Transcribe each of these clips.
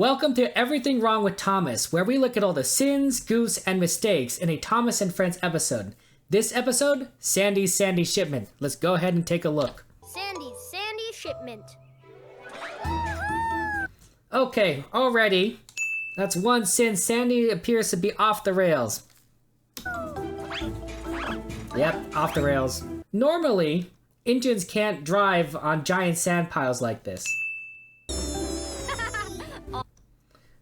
Welcome to Everything Wrong with Thomas, where we look at all the sins, goofs, and mistakes in a Thomas and Friends episode. This episode, Sandy's Sandy Shipment. Let's go ahead and take a look. Sandy's Sandy Shipment. Okay, already. That's one sin. Sandy appears to be off the rails. Yep, off the rails. Normally, engines can't drive on giant sand piles like this.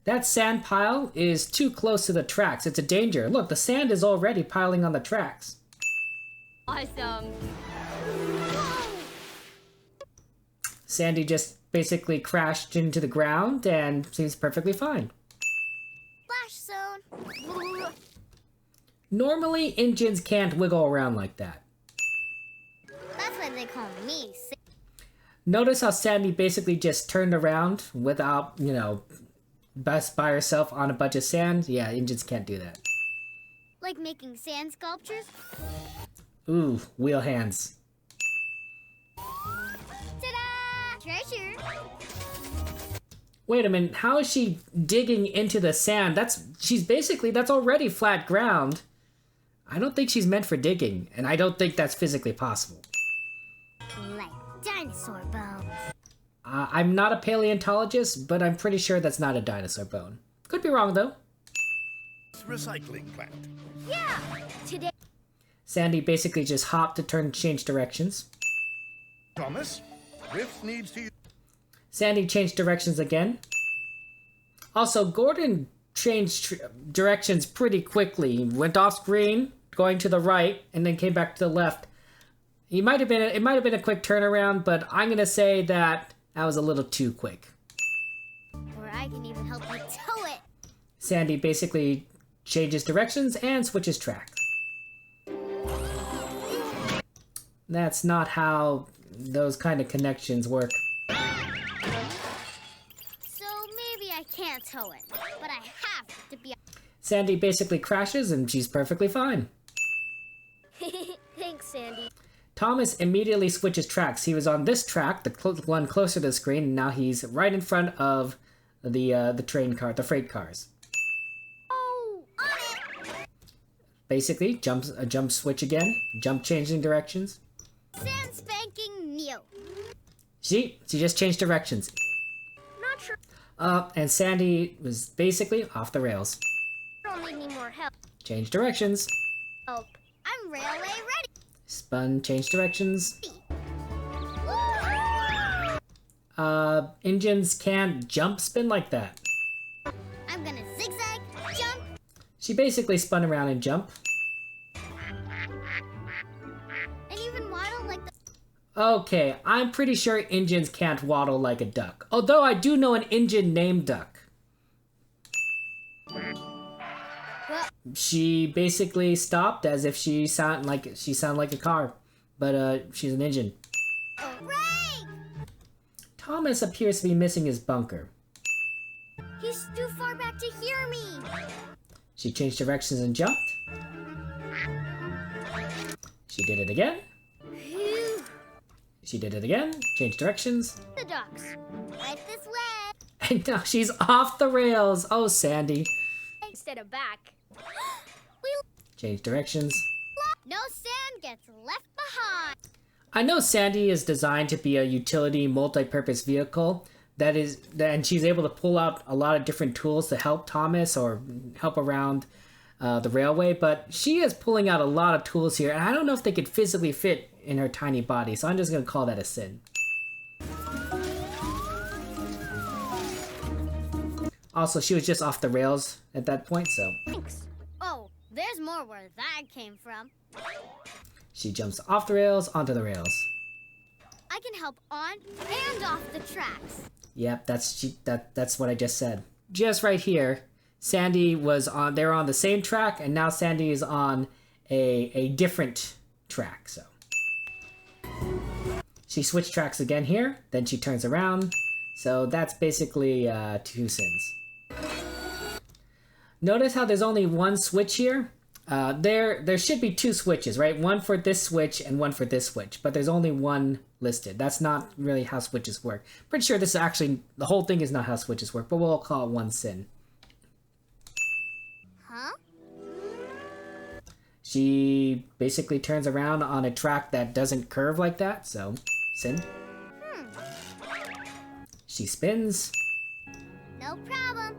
That sand pile is too close to the tracks. It's a danger. Look, the sand is already piling on the tracks. Awesome. Sandy just basically crashed into the ground and seems perfectly fine. Splash zone. Normally, engines can't wiggle around like that. That's why they call me. Notice how Sandy basically just turned around without, best by herself on a bunch of sand? Yeah, engines can't do that. Like making sand sculptures? Ooh, wheel hands. Ta-da! Treasure! Wait a minute, how is she digging into the sand? That's already flat ground. I don't think she's meant for digging, and I don't think that's physically possible. Like dinosaur bones. I'm not a paleontologist, but I'm pretty sure that's not a dinosaur bone. Could be wrong, though. Recycling plant. Yeah! Today... Sandy basically just hopped to change directions. Thomas, Riff needs to... Sandy changed directions again. Also, Gordon changed directions pretty quickly. He went off screen, going to the right, and then came back to the left. It might have been a quick turnaround, but I'm gonna say that was a little too quick. Or I can even help you tow it. Sandy basically changes directions and switches track. That's not how those kind of connections work. So maybe I can't tow it, but I have to be... Sandy basically crashes and she's perfectly fine. Thanks, Sandy. Thomas immediately switches tracks. He was on this track, the one closer to the screen, and now he's right in front of the freight cars. Oh, on it! Basically, jump switch again, jump changing directions. Sand spanking new. She just changed directions. Not sure. And Sandy was basically off the rails. Don't need any more help. Change directions. Oh, I'm railway ready. Spun, change directions. Engines can't jump spin like that. I'm gonna zigzag, jump. She basically spun around and jumped. And even waddle like the... Okay, I'm pretty sure engines can't waddle like a duck. Although I do know an engine named Duck. Well, She basically stopped as if she sounded like a car, but she's an engine. hooray! Thomas appears to be missing his bunker. He's too far back to hear me. She changed directions and jumped. She did it again. Phew. She did it again. Changed directions. The ducks. Right this way. And now she's off the rails. Oh, Sandy. Instead of back. We... Changed directions. No sand gets left behind. I know Sandy is designed to be a utility multi-purpose vehicle and she's able to pull out a lot of different tools to help Thomas or help around the railway, but she is pulling out a lot of tools here, and I don't know if they could physically fit in her tiny body, so I'm just going to call that a sin. Also, she was just off the rails at that point, so... Thanks. Oh, there's more where that came from. She jumps off the rails onto the rails. I can help on and off the tracks. Yep, that's what I just said. Just right here, Sandy they were on the same track, and now Sandy is on a different track, so. She switched tracks again here, then she turns around, so that's basically two sins. Notice how there's only one switch here? There should be two switches, right? One for this switch and one for this switch, but there's only one listed. That's not really how switches work. Pretty sure this is actually, the whole thing is not how switches work, but we'll call it one sin. Huh? She basically turns around on a track that doesn't curve like that, so sin. She spins. No problem.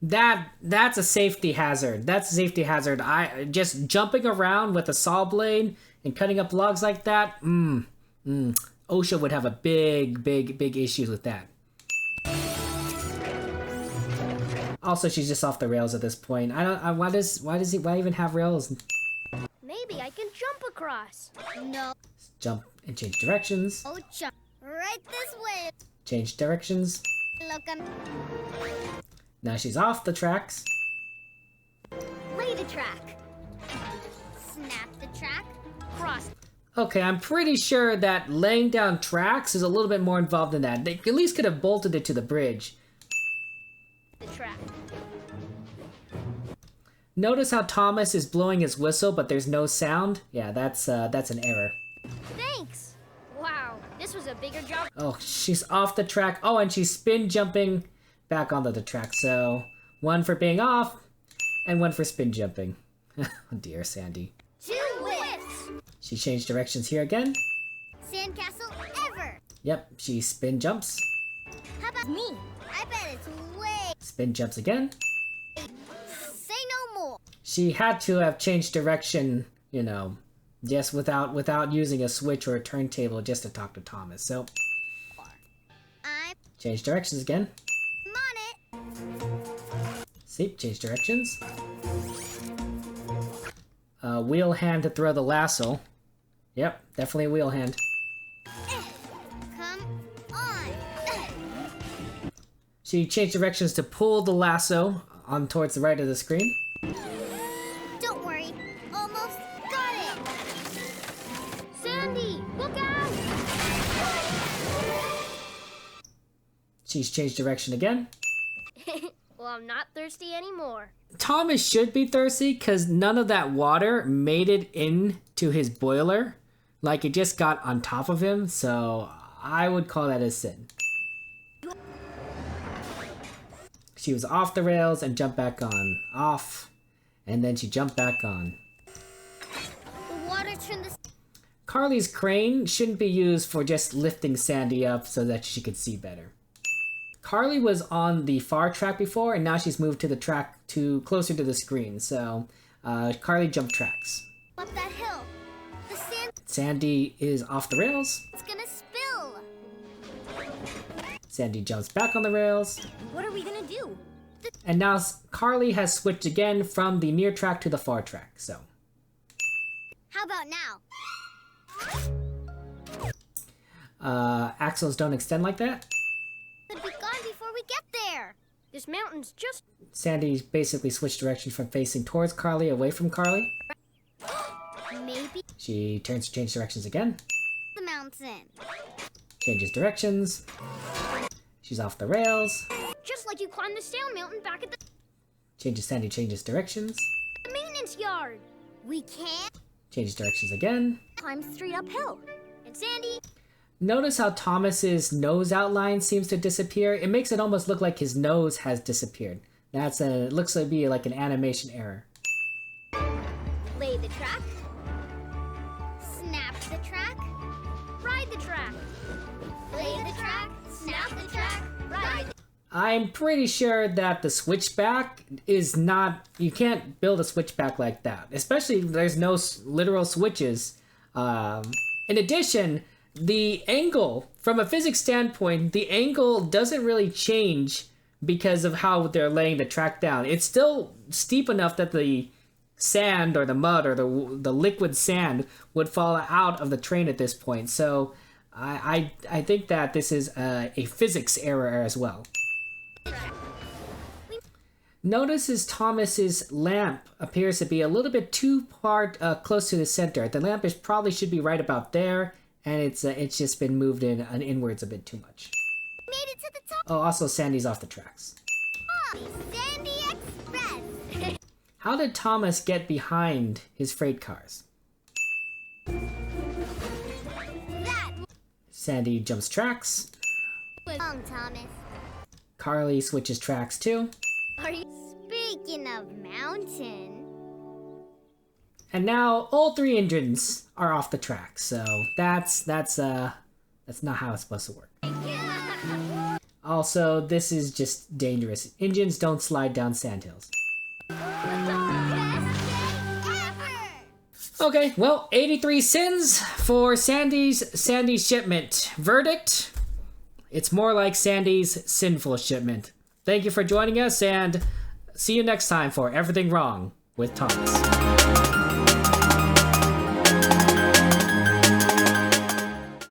That's a safety hazard. That's a safety hazard. I just jumping around with a saw blade and cutting up logs like that. OSHA would have a big issues with that. Also, she's just off the rails at this point. Why even have rails? Maybe I can jump across. No. Jump and change directions. Oh, jump. Right this way. Change directions. Look, Now she's off the tracks. Lay the track. snap the track. Cross. Okay, I'm pretty sure that laying down tracks is a little bit more involved than that. They at least could have bolted it to the bridge. The track. Notice how Thomas is blowing his whistle, but there's no sound? Yeah, that's an error. Thanks. Wow, this was a bigger job. Oh, she's off the track. Oh, and she's spin jumping back onto the track. So, one for being off, and one for spin jumping. Oh dear, Sandy. 2 whips. She changed directions here again. Sandcastle ever. Yep, she spin jumps. How about me? I bet it's way. Spin jumps again. Say no more. She had to have changed direction, you know, just without using a switch or a turntable just to talk to Thomas. So, I'm change directions again. on it. See, change directions. Wheel hand to throw the lasso. Yep, definitely a wheel hand. Come on. She changed directions to pull the lasso on towards the right of the screen. Don't worry. Almost got it. Sandy, look out! She's changed direction again. Well, I'm not thirsty anymore. Thomas should be thirsty because none of that water made it into his boiler. Like, it just got on top of him, so I would call that a sin. She was off the rails and jumped back on. Off. And then she jumped back on. The water turned the. Carly's crane shouldn't be used for just lifting Sandy up so that she could see better. Carly was on the far track before, and now she's moved to the track closer to the screen. So, Carly jumped tracks. Up that hill. The sand. Sandy is off the rails. It's gonna spill. Sandy jumps back on the rails. What are we gonna do? And now Carly has switched again from the near track to the far track. So, How about now? axles don't extend like that. Could be gone before we get there. This mountain's just... Sandy basically switched direction from facing towards Carly away from Carly. Maybe She turns to change directions again. the mountain. Changes directions. She's off the rails. Just like you climbed the Sound Mountain back at Sandy changes directions. the maintenance yard. We can't Changes directions again. climb straight uphill. And Sandy, Notice how Thomas's nose outline seems to disappear. It makes it almost look like his nose has disappeared. It looks to be like an animation error. lay the track. Snap the track. Ride the track. Lay the track. Snap the track. Ride. I'm pretty sure that the switchback is not... You can't build a switchback like that. Especially there's no literal switches. In addition, the angle, from a physics standpoint, the angle doesn't really change because of how they're laying the track down. It's still steep enough that the sand or the mud or the liquid sand would fall out of the train at this point. So I think that this is a physics error as well. Notice as Thomas's lamp appears to be a little bit too close to the center. The lamp probably should be right about there, and it's just been moved inwards a bit too much. Made it to the top. Oh, also Sandy's off the tracks. Sandy Express. How did Thomas get behind his freight cars? That Sandy jumps tracks. was wrong, Thomas. Carly switches tracks too. Are you speaking of mountain? And now all 3 engines are off the track. So that's not how it's supposed to work. Also, this is just dangerous. Engines don't slide down sandhills. Okay, well, 83 sins for Sandy's shipment. Verdict? It's more like Sandy's sinful shipment. Thank you for joining us, and see you next time for Everything Wrong with Thomas.